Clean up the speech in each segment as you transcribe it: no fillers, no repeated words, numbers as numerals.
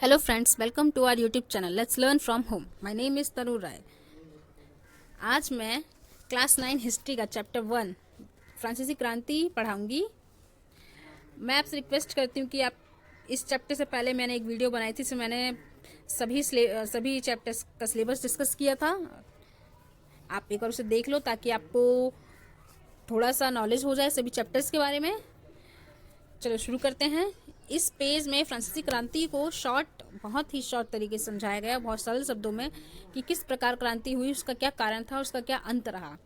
Hello friends, welcome to our YouTube channel. Let's learn from home. My name is तनु राय. आज मैं class 9 history का chapter 1 फ्रांसीसी क्रांति पढ़ाऊंगी. मैं आपसे रिक्वेस्ट करती हूँ कि आप इस चैप्टर से पहले मैंने एक वीडियो बनाई थी जिसमें मैंने सभी चैप्टर्स का सिलेबस डिस्कस किया था. आप एक बार उसे देख लो ताकि आपको थोड़ा सा नॉलेज हो जाए सभी चैप्टर्स के बारे में. चलो शुरू करते हैं. इस पेज में फ्रांसीसी क्रांति को बहुत ही शॉर्ट तरीके से समझाया गया, बहुत सरल शब्दों में, कि किस प्रकार क्रांति हुई, उसका क्या कारण था और उसका क्या अंत रहा.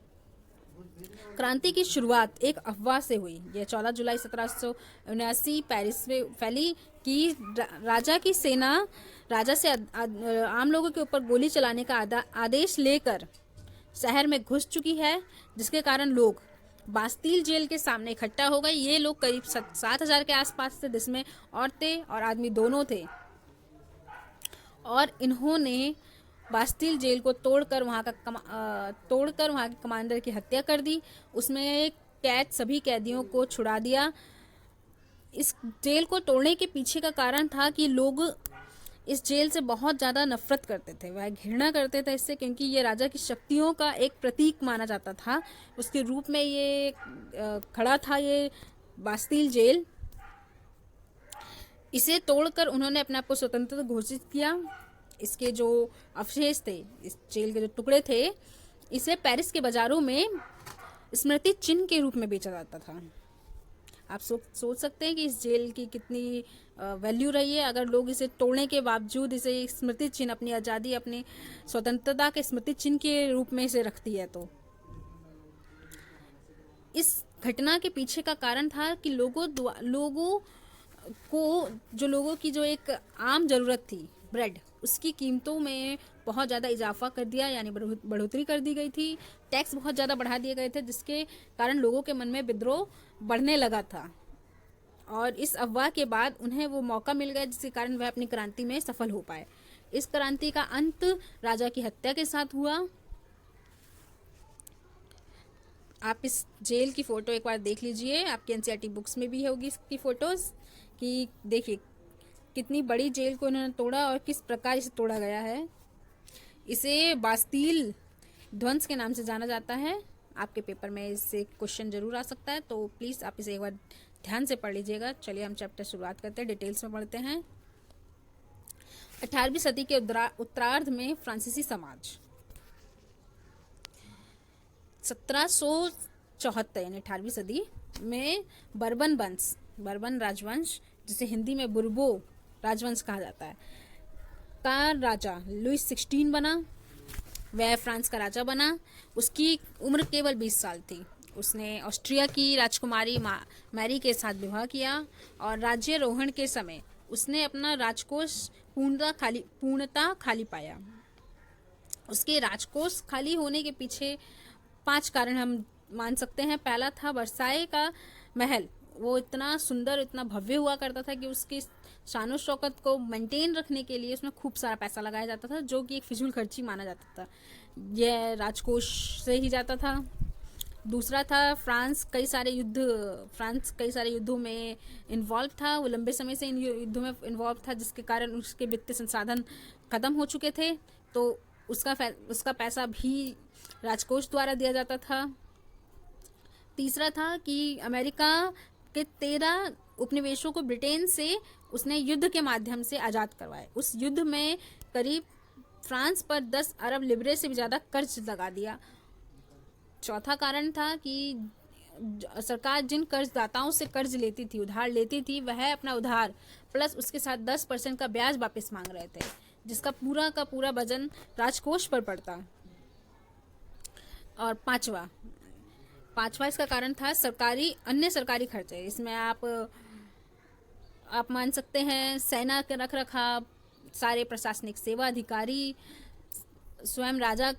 क्रांति की शुरुआत एक अफवाह से हुई. यह 14 जुलाई 1779 पेरिस में फैली कि राजा की सेना राजा से आम लोगों के ऊपर गोली चलाने का आदेश लेकर शहर में घुस चुकी है, जिसके कारण लोग बास्तील जेल के सामने इकट्ठा हो गए. ये लोग करीब 7,000 के आसपास थे, जिसमें औरतें और आदमी दोनों थे, और इन्होंने बास्तील जेल को तोड़कर वहाँ के कमांडर की हत्या कर दी. उसमें सभी कैदियों को छुड़ा दिया. इस जेल को तोड़ने के पीछे का कारण था कि लोग इस जेल से बहुत ज़्यादा नफरत करते थे, वह घृणा करते थे इससे, क्योंकि ये राजा की शक्तियों का एक प्रतीक माना जाता था. उसके रूप में ये खड़ा था, ये बास्तील जेल. इसे तोड़कर उन्होंने अपने आप को स्वतंत्र घोषित किया. इसके जो अवशेष थे, इस जेल के जो टुकड़े थे, इसे पेरिस के बाजारों में स्मृति चिन्ह के रूप में बेचा जाता था. आप सोच सकते हैं कि इस जेल की कितनी वैल्यू रही है. अगर लोग इसे तोड़ने के बावजूद इसे स्मृति चिन्ह, अपनी आज़ादी, अपनी स्वतंत्रता के स्मृति चिन्ह के रूप में इसे रखती है, तो इस घटना के पीछे का कारण था कि लोगों की जो एक आम ज़रूरत थी, ब्रेड, उसकी कीमतों में बहुत ज़्यादा इजाफा कर दिया, यानी बढ़ोतरी कर दी गई थी. टैक्स बहुत ज़्यादा बढ़ा दिए गए थे, जिसके कारण लोगों के मन में विद्रोह बढ़ने लगा था. और इस अफवाह के बाद उन्हें वो मौका मिल गया जिसके कारण वह अपनी क्रांति में सफल हो पाए. इस क्रांति का अंत राजा की हत्या के साथ हुआ. आप इस जेल की फ़ोटो एक बार देख लीजिए. आपकी एनसीईआरटी बुक्स में भी होगी इसकी फ़ोटोज़, कि देखिए कितनी बड़ी जेल को इन्होंने तोड़ा और किस प्रकार इसे तोड़ा गया है. इसे बास्तील ध्वंस के नाम से जाना जाता है. आपके पेपर में इससे क्वेश्चन जरूर आ सकता है, तो प्लीज़ आप इसे एक बार ध्यान से पढ़ लीजिएगा. चलिए हम चैप्टर शुरुआत करते हैं, डिटेल्स में पढ़ते हैं. 18वीं सदी के उत्तरार्ध में फ्रांसीसी समाज. 1774 यानी 18वीं सदी में बर्बन राजवंश, जिसे हिंदी में बुर्बो राजवंश कहा जाता है, का राजा लुइस 16 बना. वह फ्रांस का राजा बना. उसकी उम्र केवल 20 साल थी. उसने ऑस्ट्रिया की राजकुमारी मैरी के साथ विवाह किया, और राज्यारोहण के समय उसने अपना राजकोष पूर्णतः खाली पाया. उसके राजकोष खाली होने के पीछे 5 कारण हम मान सकते हैं. पहला था वर्साई का महल. वो इतना सुंदर, इतना भव्य हुआ करता था कि उसकी शान और शौकत को मेंटेन रखने के लिए उसमें खूब सारा पैसा लगाया जाता था, जो कि एक फिजूल खर्ची माना जाता था. यह राजकोष से ही जाता था. दूसरा था फ्रांस कई सारे युद्धों में इन्वॉल्व था. वो लंबे समय से इन युद्धों में इन्वॉल्व था, जिसके कारण उसके वित्तीय संसाधन खत्म हो चुके थे, तो उसका पैसा भी राजकोष द्वारा दिया जाता था. तीसरा था कि अमेरिका के 13 उपनिवेशों को ब्रिटेन से उसने युद्ध के माध्यम से आज़ाद करवाए. उस युद्ध में करीब फ्रांस पर 10 अरब लिब्रे से भी ज़्यादा कर्ज लगा दिया. चौथा कारण था कि सरकार जिन कर्जदाताओं से कर्ज लेती थी, उधार लेती थी, वह अपना उधार प्लस उसके साथ 10% का ब्याज वापस मांग रहे थे, जिसका पूरा का पूरा वजन राजकोष पर पड़ता. और पांचवा इसका कारण था अन्य सरकारी खर्चे. इसमें आप मान सकते हैं सेना के रखरखाव, सारे प्रशासनिक सेवा अधिकारी, स्वयं राजा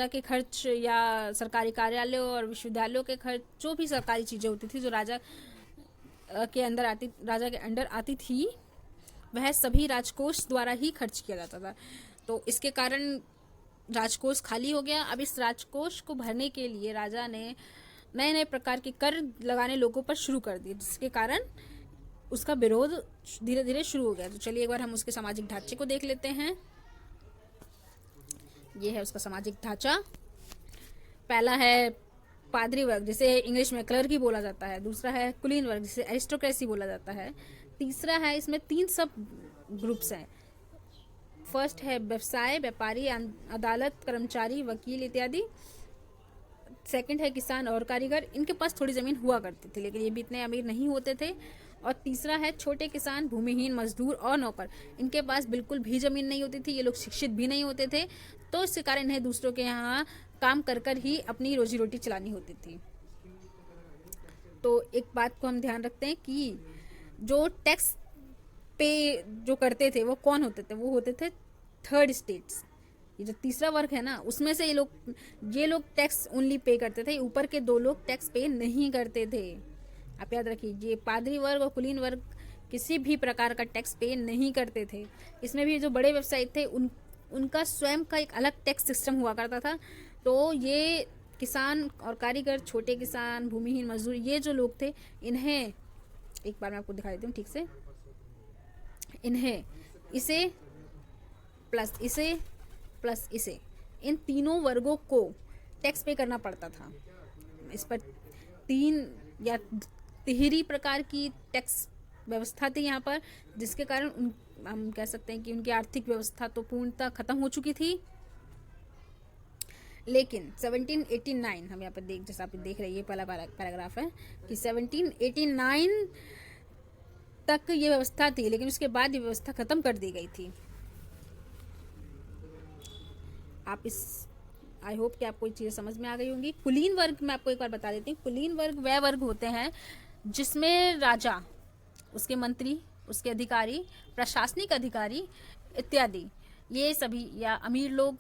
के खर्च, या सरकारी कार्यालयों और विश्वविद्यालयों के खर्च, जो भी सरकारी चीज़ें होती थी जो राजा के अंडर आती थी, वह सभी राजकोष द्वारा ही खर्च किया जाता था. तो इसके कारण राजकोष खाली हो गया. अब इस राजकोष को भरने के लिए राजा ने नए नए प्रकार के कर लगाने लोगों पर शुरू कर दिए, जिसके कारण उसका विरोध धीरे धीरे शुरू हो गया। तो चलिए एक बार हम उसके सामाजिक ढांचे को देख लेते हैं। ये है उसका सामाजिक ढांचा। पहला है पादरी वर्ग, जिसे इंग्लिश में क्लर्की बोला जाता है। दूसरा है कुलीन वर्ग, जिसे एरिस्टोक्रेसी बोला जाता है। तीसरा है, इसमें 3 सब ग्रुप्स हैं। फर्स्ट है व्यवसाय, व्यापारी, अदालत, कर्मचारी, वकील इत्यादि। सेकंड है किसान और कारीगर, इनके पास थोड़ी ज़मीन हुआ करती थी लेकिन ये भी इतने अमीर नहीं होते थे। और तीसरा है छोटे किसान, भूमिहीन, मजदूर और नौकर, इनके पास बिल्कुल भी ज़मीन नहीं होती थी। ये लोग शिक्षित भी नहीं होते थे, तो इसके कारण इन्हें दूसरों के यहाँ काम कर कर ही अपनी रोजी रोटी चलानी होती थी। तो एक बात को हम ध्यान रखते हैं कि जो टैक्स पे जो करते थे वो कौन होते थे, वो होते थे थर्ड स्टेट्स। ये जो तीसरा वर्ग है ना, उसमें से ये लोग टैक्स ओनली पे करते थे। ऊपर के 2 लोग टैक्स पे नहीं करते थे। आप याद रखिए, ये पादरी वर्ग और कुलीन वर्ग किसी भी प्रकार का टैक्स पे नहीं करते थे। इसमें भी जो बड़े व्यवसायी थे उनका स्वयं का एक अलग टैक्स सिस्टम हुआ करता था। तो ये किसान और कारीगर, छोटे किसान, भूमिहीन, मजदूर, ये जो लोग थे, इन्हें एक बार मैं आपको दिखा देती हूँ ठीक से। इन्हें इसे प्लस इसे, इन तीनों वर्गों को टैक्स पे करना पड़ता था। इस पर 3 या तिहरी प्रकार की टैक्स व्यवस्था थी यहाँ पर, जिसके कारण हम कह सकते हैं कि उनकी आर्थिक व्यवस्था तो पूर्णतः खत्म हो चुकी थी। लेकिन 1789 हम यहाँ पर जैसा आप देख रहे हैं, ये पहला पैराग्राफ है कि 1789 तक ये व्यवस्था थी, लेकिन उसके बाद ये व्यवस्था खत्म कर दी गई थी। आई होप कि आपको ये चीज़ें समझ में आ गई होंगी। कुलीन वर्ग मैं आपको एक बार बता देती हूँ। कुलीन वर्ग वह वर्ग होते हैं जिसमें राजा, उसके मंत्री, उसके अधिकारी, प्रशासनिक अधिकारी इत्यादि, ये सभी, या अमीर लोग,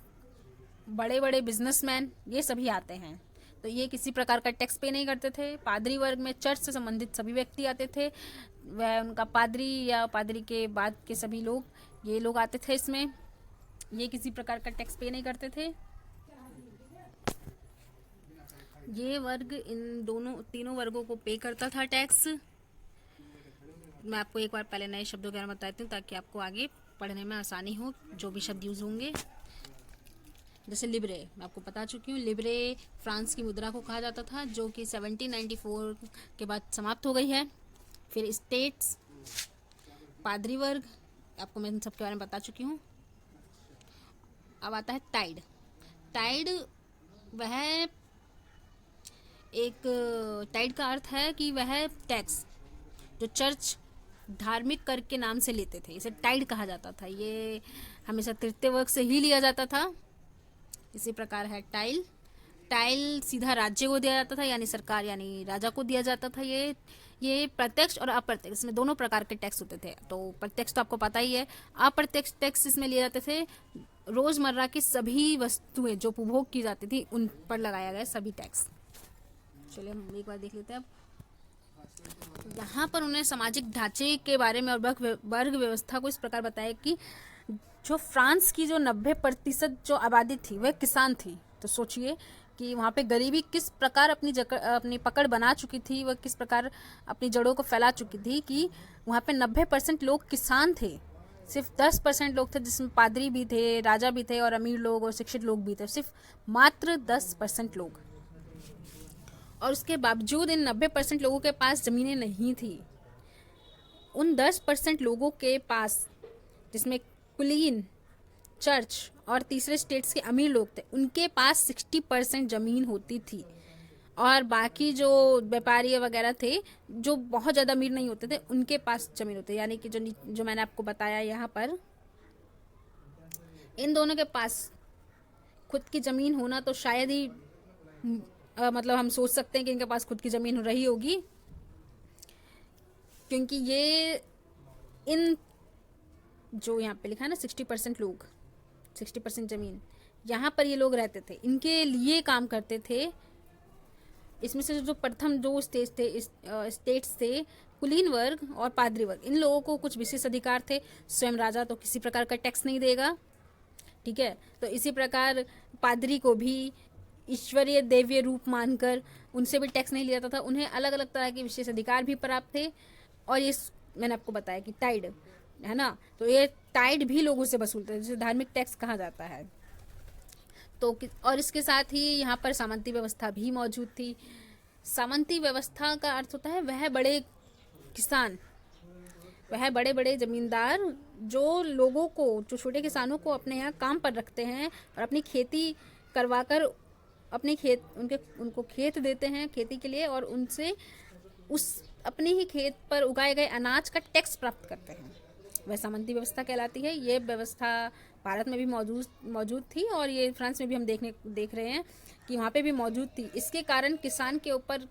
बड़े बड़े बिजनेसमैन, ये सभी आते हैं। तो ये किसी प्रकार का टैक्स पे नहीं करते थे। पादरी वर्ग में चर्च से संबंधित सभी व्यक्ति आते थे, वह उनका पादरी या पादरी के बाद के सभी लोग, ये लोग आते थे इसमें। ये किसी प्रकार का टैक्स पे नहीं करते थे। ये वर्ग इन तीनों वर्गों को पे करता था टैक्स। मैं आपको एक बार पहले नए शब्दों के बारे में बताती हूँ ताकि आपको आगे पढ़ने में आसानी हो, जो भी शब्द यूज होंगे। जैसे लिब्रे, मैं आपको बता चुकी हूँ, लिब्रे फ्रांस की मुद्रा को कहा जाता था, जो कि 1794 के बाद समाप्त हो गई है। फिर स्टेट्स, पादरी वर्ग, आपको मैं इन सब के बारे में बता चुकी हूँ। अब आता है टाइड। टाइड टाइड का अर्थ है कि वह टैक्स जो चर्च धार्मिक कर के नाम से लेते थे, इसे टाइड कहा जाता था। ये हमेशा तृतीय वर्ग से ही लिया जाता था। इसी प्रकार है टाइल सीधा राज्य को दिया जाता था, यानी सरकार यानी राजा को दिया जाता था। ये प्रत्यक्ष और अप्रत्यक्ष, इसमें दोनों प्रकार के टैक्स होते थे। तो प्रत्यक्ष तो आपको पता ही है। अप्रत्यक्ष टैक्स इसमें लिए जाते थे रोजमर्रा की सभी वस्तुएं जो उपभोग की जाती थी, उन पर लगाया गया सभी टैक्स। चलिए हम एक बार देख लेते हैं। अब यहाँ पर उन्होंने सामाजिक ढांचे के बारे में और वर्ग व्यवस्था को इस प्रकार बताया कि जो फ्रांस की जो 90% जो आबादी थी वह किसान थी। तो सोचिए कि वहाँ पे गरीबी किस प्रकार अपनी पकड़ बना चुकी थी, वह किस प्रकार अपनी जड़ों को फैला चुकी थी कि वहाँ पे 90% लोग किसान थे। सिर्फ 10% लोग थे जिसमें पादरी भी थे, राजा भी थे और अमीर लोग और शिक्षित लोग भी थे। सिर्फ मात्र 10% लोग। और उसके बावजूद इन 90% लोगों के पास ज़मीनें नहीं थी। उन 10% लोगों के पास, जिसमें कुलीन, चर्च और तीसरे स्टेट्स के अमीर लोग थे, उनके पास 60% ज़मीन होती थी। और बाकी जो व्यापारी वगैरह थे जो बहुत ज़्यादा अमीर नहीं होते थे, उनके पास ज़मीन होती, यानी कि जो मैंने आपको बताया यहाँ पर, इन दोनों के पास खुद की ज़मीन होना तो शायद ही मतलब हम सोच सकते हैं कि इनके पास खुद की ज़मीन रही होगी, क्योंकि ये इन जो यहाँ पे लिखा है ना 60% लोग, 60% ज़मीन, यहाँ पर ये लोग रहते थे, इनके लिए काम करते थे। इसमें से जो प्रथम 2 स्टेट्स थे, कुलीन वर्ग और पादरी वर्ग, इन लोगों को कुछ विशेष अधिकार थे। स्वयं राजा तो किसी प्रकार का टैक्स नहीं देगा, ठीक है। तो इसी प्रकार पादरी को भी ईश्वरीय देवीय रूप मानकर उनसे भी टैक्स नहीं लिया जाता था। उन्हें अलग अलग तरह के विशेष अधिकार भी प्राप्त थे। और ये मैंने आपको बताया कि टाइड है ना, तो ये टाइड भी लोगों से वसूलते हैं, जिसे धार्मिक टैक्स कहा जाता है। तो और इसके साथ ही यहाँ पर सामंती व्यवस्था भी मौजूद थी। सामंती व्यवस्था का अर्थ होता है वह बड़े किसान, वह बड़े बड़े जमींदार जो लोगों को, जो छोटे किसानों को अपने यहाँ काम पर रखते हैं और अपनी खेती करवाकर अपने खेत उनको खेत देते हैं खेती के लिए, और उनसे उस अपने ही खेत पर उगाए गए अनाज का टैक्स प्राप्त करते हैं, वह सामंती व्यवस्था कहलाती है। ये व्यवस्था भारत में भी मौजूद थी, और ये फ्रांस में भी हम देख रहे हैं कि वहाँ पे भी मौजूद थी। इसके कारण किसान के ऊपर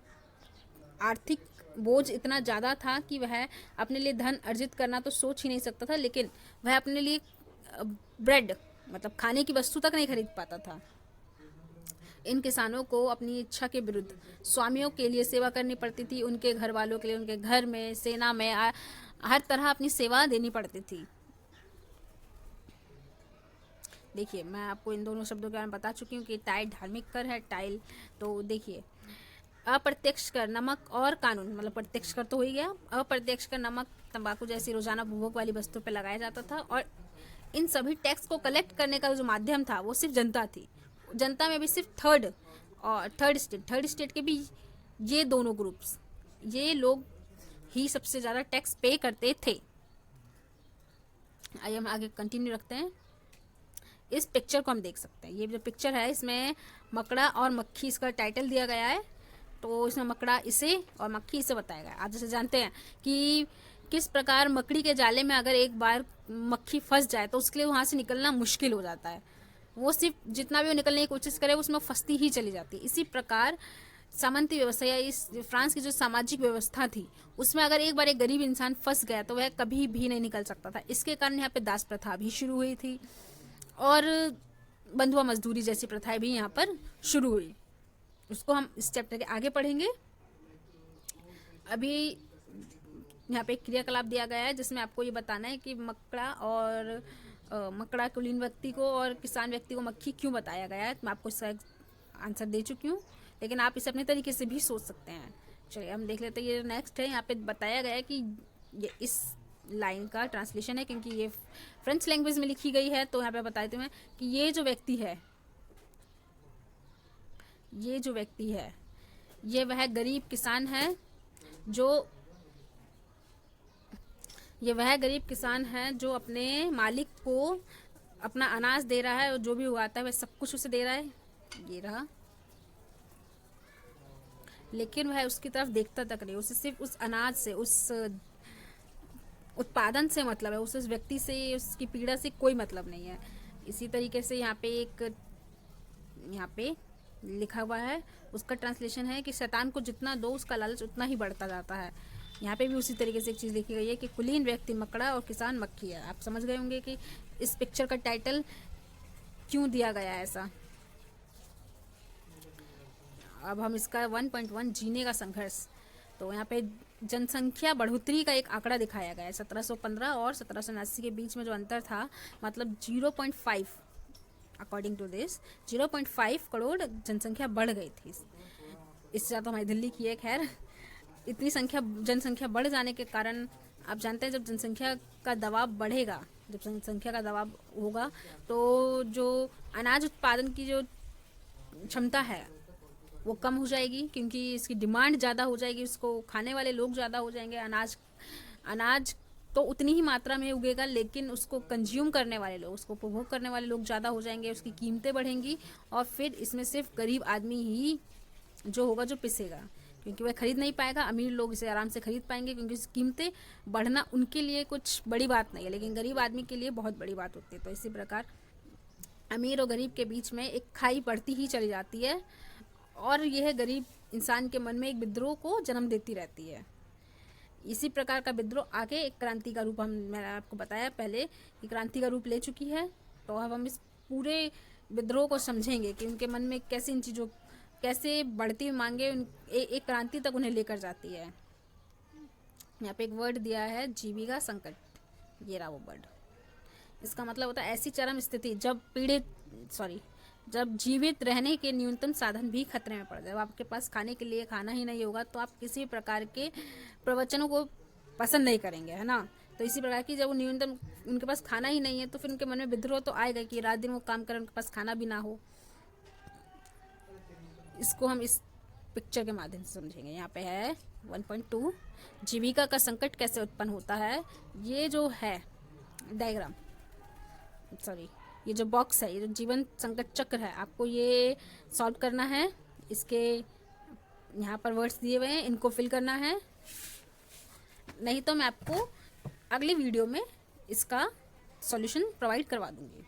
आर्थिक बोझ इतना ज़्यादा था कि वह अपने लिए धन अर्जित करना तो सोच ही नहीं सकता था, लेकिन वह अपने लिए ब्रेड मतलब खाने की वस्तु तक नहीं खरीद पाता था। इन किसानों को अपनी इच्छा के विरुद्ध स्वामियों के लिए सेवा करनी पड़ती थी, उनके घर वालों के लिए, उनके घर में, सेना में, हर तरह अपनी सेवा देनी पड़ती थी। देखिए, मैं आपको इन दोनों शब्दों के बारे में बता चुकी हूँ कि टाइल धार्मिक कर है, टाइल। तो देखिए, अप्रत्यक्ष कर नमक और कानून, मतलब प्रत्यक्ष कर तो हो ही गया, अप्रत्यक्ष कर नमक, तंबाकू जैसी रोजाना उपभोग वाली वस्तु पर लगाया जाता था, और इन सभी टैक्स को कलेक्ट करने का जो माध्यम था वो सिर्फ जनता थी। जनता में भी सिर्फ थर्ड स्टेट के भी ये दोनों ग्रुप्स, ये लोग ही सबसे ज़्यादा टैक्स पे करते थे। आइए हम आगे कंटिन्यू रखते हैं। इस पिक्चर को हम देख सकते हैं, ये जो पिक्चर है इसमें मकड़ा और मक्खी इसका टाइटल दिया गया है। तो इसमें मकड़ा इसे और मक्खी इसे बताया गया। आप जैसे जानते हैं कि किस प्रकार मकड़ी के जाले में अगर एक बार मक्खी फंस जाए तो उसके लिए वहाँ से निकलना मुश्किल हो जाता है, वो सिर्फ जितना भी वो निकलने की कोशिश करे उसमें फंसती ही चली जाती है। इसी प्रकार सामंती व्यवस्था या इस फ्रांस की जो सामाजिक व्यवस्था थी उसमें अगर एक बार एक गरीब इंसान फंस गया तो वह कभी भी नहीं निकल सकता था। इसके कारण यहाँ पे दास प्रथा भी शुरू हुई थी, और बंधुआ मजदूरी जैसी प्रथाएं भी यहाँ पर शुरू हुई। उसको हम इस चैप्टर के आगे पढ़ेंगे। अभी यहाँ पे एक क्रियाकलाप दिया गया है जिसमें आपको ये बताना है कि मकड़ा कुलीन व्यक्ति को और किसान व्यक्ति को मक्खी क्यों बताया गया है। मैं आपको इसका आंसर दे चुकी हूँ, लेकिन आप इसे अपने तरीके से भी सोच सकते हैं। चलिए हम देख लेते हैं। ये नेक्स्ट है, यहाँ पे बताया गया है कि ये इस लाइन का ट्रांसलेशन है क्योंकि ये फ्रेंच लैंग्वेज में लिखी गई है। तो यहाँ पे बताते हैं कि ये जो व्यक्ति है ये वह गरीब किसान है जो अपने मालिक को अपना अनाज दे रहा है, और जो भी उगाता है वह सब कुछ उसे दे रहा है, ये रहा, लेकिन वह उसकी तरफ देखता तक नहीं। उसे सिर्फ उस अनाज से, उस उत्पादन से मतलब है, उस व्यक्ति से, उसकी पीड़ा से कोई मतलब नहीं है। इसी तरीके से यहाँ पे लिखा हुआ है, उसका ट्रांसलेशन है कि शैतान को जितना दो उसका लालच उतना ही बढ़ता जाता है। यहाँ पे भी उसी तरीके से एक चीज़ लिखी गई है कि कुलीन व्यक्ति मकड़ा और किसान मक्खी है। आप समझ गए होंगे कि इस पिक्चर का टाइटल क्यों दिया गया है ऐसा। अब हम इसका 1.1 जीने का संघर्ष। तो यहाँ पे जनसंख्या बढ़ोतरी का एक आंकड़ा दिखाया गया है। 1715 और 1779 के बीच में जो अंतर था, मतलब 0.5, अकॉर्डिंग टू दिस 0.5 करोड़ जनसंख्या बढ़ गई थी। इससे ज़्यादा हमारी दिल्ली की है। खैर, इतनी जनसंख्या बढ़ जाने के कारण आप जानते हैं जब जनसंख्या का दबाव बढ़ेगा, जब जनसंख्या का दबाव होगा तो जो अनाज उत्पादन की जो क्षमता है वो कम हो जाएगी, क्योंकि इसकी डिमांड ज़्यादा हो जाएगी, उसको खाने वाले लोग ज़्यादा हो जाएंगे। अनाज तो उतनी ही मात्रा में उगेगा, लेकिन उसको कंज्यूम करने वाले लोग, उसको उपभोग करने वाले लोग ज़्यादा हो जाएंगे, उसकी कीमतें बढ़ेंगी, और फिर इसमें सिर्फ गरीब आदमी ही जो होगा जो पिसेगा, क्योंकि वह खरीद नहीं पाएगा। अमीर लोग इसे आराम से खरीद पाएंगे, क्योंकि कीमतें बढ़ना उनके लिए कुछ बड़ी बात नहीं है, लेकिन गरीब आदमी के लिए बहुत बड़ी बात होती है। तो इसी प्रकार अमीर और गरीब के बीच में एक खाई बढ़ती ही चली जाती है, और यह गरीब इंसान के मन में एक विद्रोह को जन्म देती रहती है। इसी प्रकार का विद्रोह आगे एक क्रांति का रूप, मैंने आपको बताया पहले कि क्रांति का रूप ले चुकी है। तो अब हम इस पूरे विद्रोह को समझेंगे कि उनके मन में कैसे इन चीज़ों, कैसे बढ़ती हुई मांगे एक क्रांति तक उन्हें लेकर जाती है। यहाँ पे एक वर्ड दिया है, जीविका संकट, ये रहा वो वर्ड। इसका मतलब होता है ऐसी चरम स्थिति जब जीवित रहने के न्यूनतम साधन भी खतरे में पड़ जाए। आपके पास खाने के लिए खाना ही नहीं होगा तो आप किसी प्रकार के प्रवचनों को पसंद नहीं करेंगे, है ना। तो इसी प्रकार की जब वो न्यूनतम उनके पास खाना ही नहीं है तो फिर उनके मन में विद्रोह तो आएगा कि रात दिन वो काम करें, उनके पास खाना भी ना हो। इसको हम इस पिक्चर के माध्यम से समझेंगे। यहाँ पे है 1.2 जीविका का संकट कैसे उत्पन्न होता है। ये जो है डायग्राम, सॉरी ये जो बॉक्स है, ये जो जीवन संकट चक्र है, आपको ये सॉल्व करना है। इसके यहाँ पर वर्ड्स दिए हुए हैं, इनको फिल करना है। नहीं तो मैं आपको अगली वीडियो में इसका सॉल्यूशन प्रोवाइड करवा दूंगी।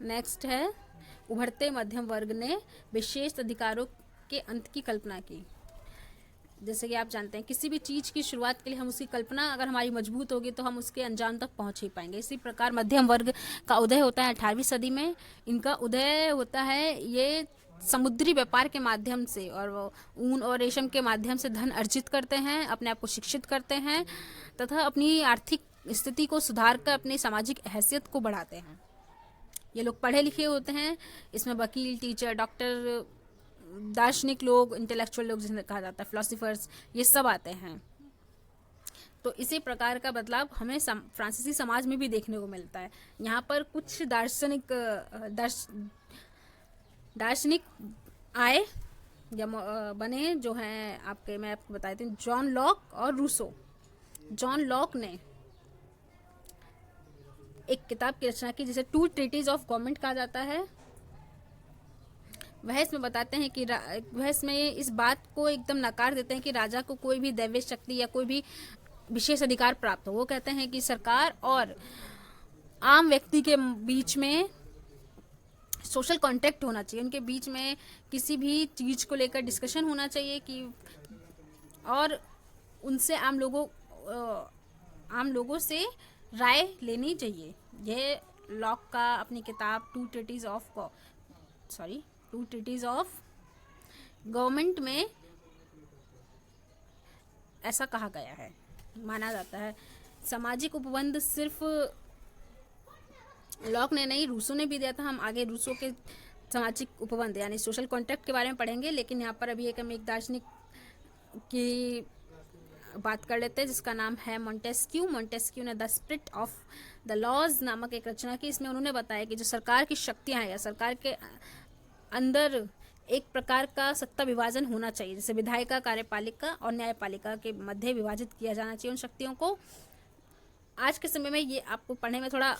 नेक्स्ट है उभरते मध्यम वर्ग ने विशेष अधिकारों के अंत की कल्पना की। जैसे कि आप जानते हैं किसी भी चीज़ की शुरुआत के लिए हम उसकी कल्पना अगर हमारी मजबूत होगी तो हम उसके अंजाम तक पहुंच ही पाएंगे। इसी प्रकार मध्यम वर्ग का उदय होता है 18वीं सदी में। इनका उदय होता है ये समुद्री व्यापार के माध्यम से, और वो ऊन और रेशम के माध्यम से धन अर्जित करते हैं, अपने आप को शिक्षित करते हैं तथा अपनी आर्थिक स्थिति को सुधार कर अपनी सामाजिक हैसियत को बढ़ाते हैं। ये लोग पढ़े लिखे होते हैं। इसमें वकील, टीचर, डॉक्टर, दार्शनिक लोग, इंटेलेक्चुअल लोग जिन्हें कहा जाता है, फिलोसफर्स, ये सब आते हैं। तो इसी प्रकार का बदलाव हमें फ्रांसीसी समाज में भी देखने को मिलता है। यहाँ पर कुछ दार्शनिक आए या बने जो हैं आपके, मैं आपको बताती हूँ, जॉन लॉक और रूसो। जॉन लॉक ने एक किताब की रचना की जिसे टू ट्रीटीज ऑफ गवर्नमेंट कहा जाता है। वह इसमें बताते हैं कि वह इसमें इस बात को एकदम नकार देते हैं कि राजा को कोई भी दैवीय शक्ति या कोई भी विशेष अधिकार प्राप्त हो। वो कहते हैं कि सरकार और आम व्यक्ति के बीच में सोशल कॉन्ट्रैक्ट होना चाहिए, उनके बीच में किसी भी चीज़ को लेकर डिस्कशन होना चाहिए कि, और उनसे आम लोगों से राय लेनी चाहिए। यह लॉक का अपनी किताब टू ट्रीटीज ऑफ गवर्नमेंट में ऐसा कहा गया है, माना जाता है। सामाजिक उपबंध सिर्फ लॉक ने नहीं, रूसो ने भी दिया था। हम आगे रूसो के सामाजिक उपबंध यानी सोशल कॉन्ट्रैक्ट के बारे में पढ़ेंगे, लेकिन यहाँ पर अभी हम एक दार्शनिक की बात कर लेते हैं जिसका नाम है मोंटेस्क्यू। मोंटेस्क्यू ने the spirit of the laws नामक एक रचना की। इसमें उन्होंने बताया कि जो सरकार की शक्तियाँ हैं या सरकार के अंदर एक प्रकार का सत्ता विभाजन होना चाहिए, जैसे विधायिका, कार्यपालिका और न्यायपालिका के मध्य विभाजित किया जाना चाहिए उन शक्तियों को। आज के समय में ये आपको पढ़ने में थोड़ा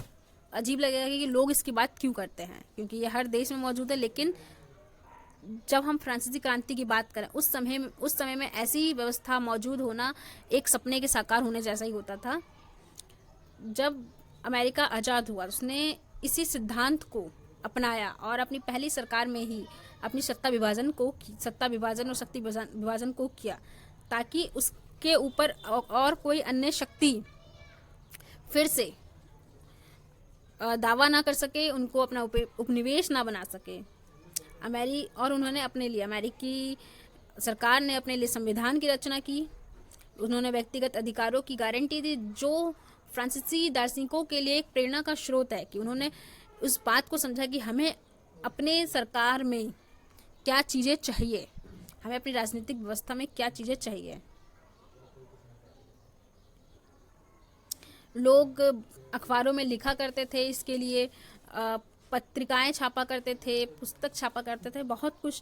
अजीब लगेगा कि लोग इसकी बात क्यों करते हैं, क्योंकि ये हर देश में मौजूद है। लेकिन जब हम फ्रांसीसी क्रांति की बात करें, उस समय में ऐसी व्यवस्था मौजूद होना एक सपने के साकार होने जैसा ही होता था। जब अमेरिका आज़ाद हुआ उसने इसी सिद्धांत को अपनाया और अपनी पहली सरकार में ही अपनी सत्ता विभाजन और शक्ति विभाजन को किया, ताकि उसके ऊपर और कोई अन्य शक्ति फिर से दावा ना कर सके, उनको अपना उपनिवेश ना बना सके। और उन्होंने अपने लिए, अमेरिकी सरकार ने अपने लिए संविधान की रचना की। उन्होंने व्यक्तिगत अधिकारों की गारंटी दी, जो फ्रांसीसी दार्शनिकों के लिए एक प्रेरणा का स्रोत है कि उन्होंने उस बात को समझा कि हमें अपने सरकार में क्या चीज़ें चाहिए, हमें अपनी राजनीतिक व्यवस्था में क्या चीज़ें चाहिए। लोग अखबारों में लिखा करते थे, इसके लिए पत्रिकाएं छापा करते थे, पुस्तक छापा करते थे, बहुत कुछ।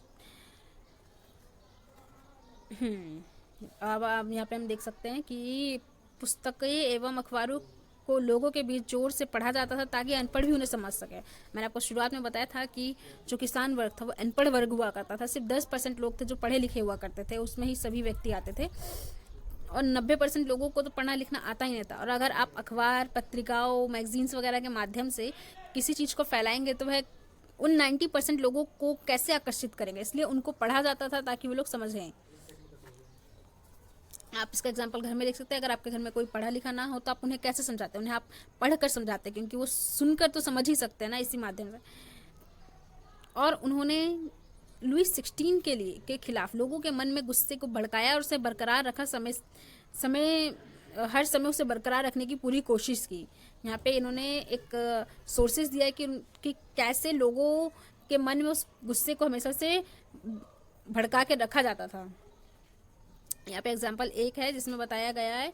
अब यहाँ पे हम देख सकते हैं कि पुस्तकें एवं अखबारों को लोगों के बीच जोर से पढ़ा जाता था ताकि अनपढ़ भी उन्हें समझ सके। मैंने आपको शुरुआत में बताया था कि जो किसान वर्ग था वो अनपढ़ वर्ग हुआ करता था। सिर्फ 10% लोग थे जो पढ़े लिखे हुआ करते थे, उसमें ही सभी व्यक्ति आते थे, और 90% लोगों को तो पढ़ना लिखना आता ही नहीं था। और अगर आप अखबार, पत्रिकाओं, मैगजीन्स वगैरह के माध्यम से किसी चीज़ को फैलाएंगे तो वह उन 90% लोगों को कैसे आकर्षित करेंगे, इसलिए उनको पढ़ा जाता था ताकि वो लोग समझें। आप इसका एग्जाम्पल घर में देख सकते हैं। अगर आपके घर में कोई पढ़ा लिखा ना हो तो आप उन्हें कैसे समझाते हैं? उन्हें आप पढ़ कर समझाते हैं, क्योंकि वो सुनकर तो समझ ही सकते हैं ना इसी माध्यम से। और उन्होंने लुई 16 के खिलाफ लोगों के मन में गुस्से को भड़काया और उसे बरकरार रखा, हर समय उसे बरकरार रखने की पूरी कोशिश की। यहाँ पे इन्होंने एक सोर्सेज दिया है कि कैसे लोगों के मन में उस गुस्से को हमेशा से भड़का के रखा जाता था। यहाँ पे एग्जाम्पल एक है जिसमें बताया गया है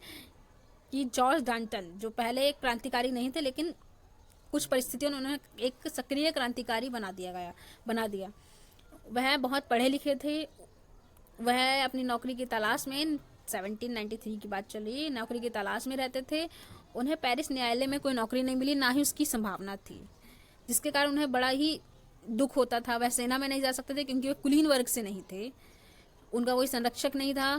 कि जॉर्ज डाल्टन जो पहले एक क्रांतिकारी नहीं थे, लेकिन कुछ परिस्थितियों ने उन्हें एक सक्रिय क्रांतिकारी बना दिया। वह बहुत पढ़े लिखे थे। वह अपनी नौकरी की तलाश में 1793 की बात चल रही है, नौकरी की तलाश में रहते थे। उन्हें पेरिस न्यायालय में कोई नौकरी नहीं मिली, ना ही उसकी संभावना थी, जिसके कारण उन्हें बड़ा ही दुख होता था। वह सेना में नहीं जा सकते थे क्योंकि वे कुलीन वर्ग से नहीं थे, उनका कोई संरक्षक नहीं था,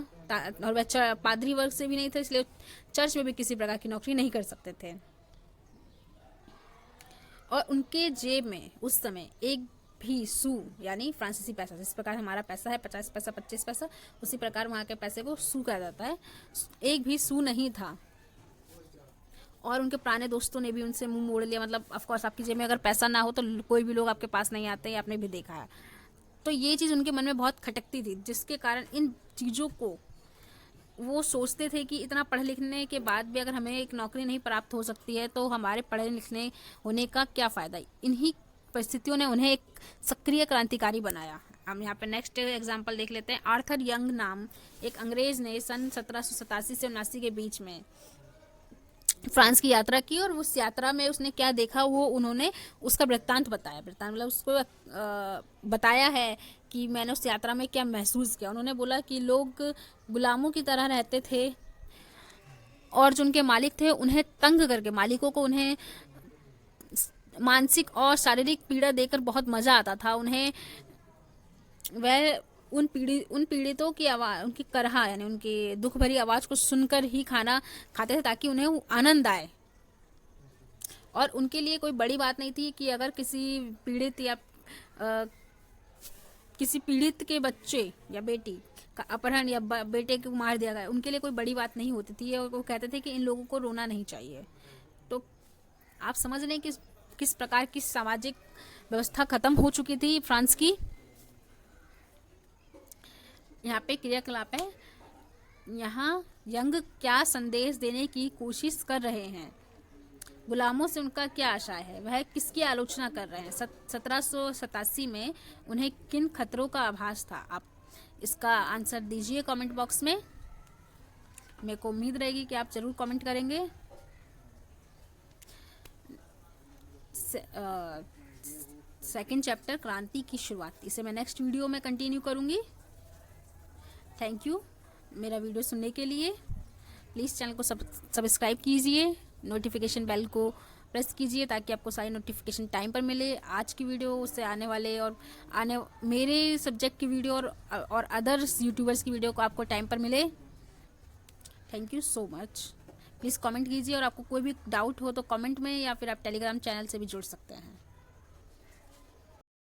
और वह पादरी वर्ग से भी नहीं थे, इसलिए चर्च में भी किसी प्रकार की नौकरी नहीं कर सकते थे। और उनके जेब में उस समय एक भी सू यानी फ्रांसीसी पैसा, जिस प्रकार हमारा पैसा है 50 पैसा 25 पैसा, उसी प्रकार वहाँ के पैसे को सू कहा जाता है, एक भी सू नहीं था। और उनके पुराने दोस्तों ने भी उनसे मुंह मोड़ लिया। मतलब ऑफकोर्स आपकी जेब में अगर पैसा ना हो तो कोई भी लोग आपके पास नहीं आते, आपने भी देखा है। तो ये चीज़ उनके मन में बहुत खटकती थी, जिसके कारण इन चीज़ों को वो सोचते थे कि इतना पढ़ लिखने के बाद भी अगर हमें एक नौकरी नहीं प्राप्त हो सकती है तो हमारे पढ़े लिखने होने का क्या फ़ायदा। इन्हीं परिस्थितियों ने उन्हें एक सक्रिय क्रांतिकारी बनाया। हम यहाँ पे नेक्स्ट एग्जाम्पल देख लेते हैं। आर्थर यंग नाम एक अंग्रेज ने सन 1787 से 79 के बीच में फ्रांस की यात्रा की, और उस यात्रा में उसने क्या देखा वो उन्होंने उसका वृत्तांत बताया। वृत्तांत मतलब उसको बताया है कि मैंने उस यात्रा में क्या महसूस किया। उन्होंने बोला कि लोग गुलामों की तरह रहते थे, और जो उनके मालिक थे उन्हें तंग करके, मालिकों को उन्हें मानसिक और शारीरिक पीड़ा देकर बहुत मजा आता था। उन्हें वह उन पीड़ितों की आवाज़, उनकी करहा यानी उनकी दुख भरी आवाज़ को सुनकर ही खाना खाते थे ताकि उन्हें आनंद आए। और उनके लिए कोई बड़ी बात नहीं थी कि अगर किसी पीड़ित या किसी पीड़ित के बच्चे या बेटी का अपहरण या बेटे को मार दिया गया, उनके लिए कोई बड़ी बात नहीं होती थी। और वो कहते थे कि इन लोगों को रोना नहीं चाहिए। तो आप समझ रहे हैं कि किस प्रकार की सामाजिक व्यवस्था खत्म हो चुकी थी फ्रांस की। यहाँ पे क्रियाकलाप है। यहाँ यंग क्या संदेश देने की कोशिश कर रहे हैं, गुलामों से उनका क्या आशय है, वह किसकी आलोचना कर रहे हैं। 1787 में उन्हें किन खतरों का आभास था। आप इसका आंसर दीजिए कमेंट बॉक्स में। मेरे को उम्मीद रहेगी कि आप जरूर कमेंट करेंगे। सेकंड चैप्टर क्रांति की शुरुआत, इसे मैं नेक्स्ट वीडियो में कंटिन्यू करूँगी। थैंक यू मेरा वीडियो सुनने के लिए। प्लीज़ चैनल को सब्सक्राइब कीजिए, नोटिफिकेशन बेल को प्रेस कीजिए ताकि आपको सारी नोटिफिकेशन टाइम पर मिले। आज की वीडियो से आने वाले और मेरे सब्जेक्ट की वीडियो और अदर्स यूट्यूबर्स की वीडियो को आपको टाइम पर मिले। Thank you so much. Please comment कीजिए, और आपको कोई भी डाउट हो तो कमेंट में, या फिर आप टेलीग्राम चैनल से भी जुड़ सकते हैं।